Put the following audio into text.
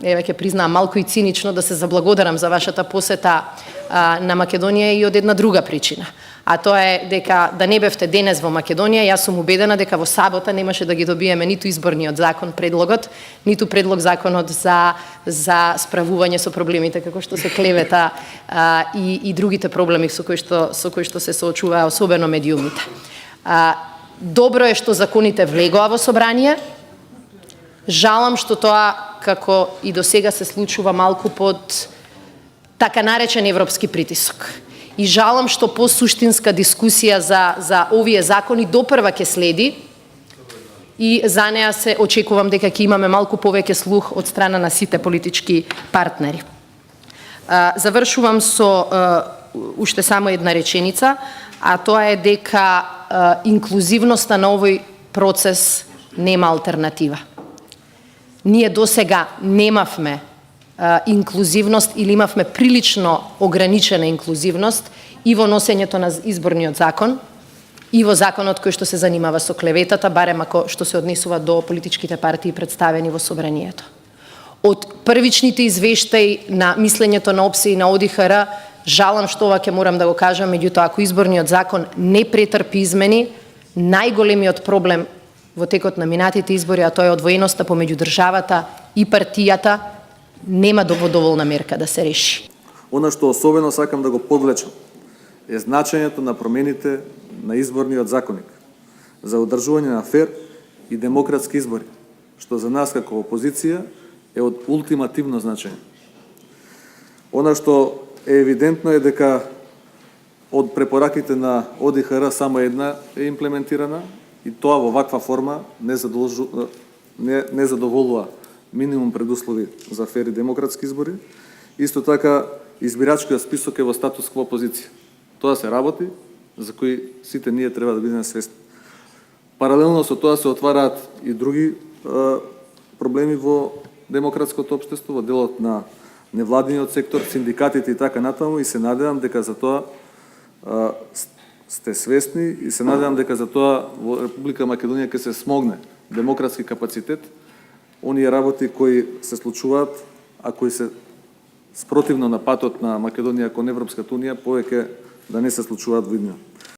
еве ќе признаам малку и цинично да се заблагодарам за вашата посета на Македонија и од една друга причина. А тоа е дека да не бевте денес во Македонија, јас сум убедена дека во сабота немаше да ги добиеме ниту изборниот закон предлогот, ниту предлог законот за справување со проблемите како што се клевета и другите проблеми со кои што се соочуваа, особено медиумите. Добро е што законите влегоа во собрание. Жалам што тоа, како и до сега се случува, малку под така наречен европски притисок. И жалам што посуштинска дискусија за овие закони допрва ќе следи и за неа се очекувам дека ќе имаме малку повеќе слух од страна на сите политички партнери. Завршувам со уште само една реченица, а тоа е дека инклузивноста на овој процес нема алтернатива. Ние досега немавме инклузивност или имавме прилично ограничена инклузивност и во носењето на изборниот закон и во законот кој што се занимава со клеветата, барем ако што се однесува до политичките партии представени во собранието. Од првичните извештаи на мислењето на ОПСЕ и на ОДИХР, жалам што ова ќе морам да го кажам, меѓутоа ако изборниот закон не претрпи измени, најголемиот проблем во текот на минатите избори, а тоа е одвоеноста помеѓу државата и партијата, нема доволна мерка да се реши. Она што особено сакам да го подвлечам е значењето на промените на изборниот законник за одржување на фер и демократски избори, што за нас како опозиција е од ултимативно значење. Она што е евидентно е дека од препораките на ОДИХР само една е имплементирана и тоа во ваква форма не задоволува минимум предуслови за фер и демократски избори. Исто така, избирачкиот список е во статус кво позиција. Тоа се работи, за кои сите ние треба да бидеме свесни. Паралелно со тоа се отвараат и други проблеми во демократското општество, во делот на невладиниот сектор, синдикатите и така натаму, и се надевам дека за тоа сте свесни и се надевам дека за тоа во Република Македонија ќе се смогне демократски капацитет, оние работи кои се случуваат, а кои се спротивно на патот на Македонија кон Европската унија, повеќе да не се случуваат во иднина.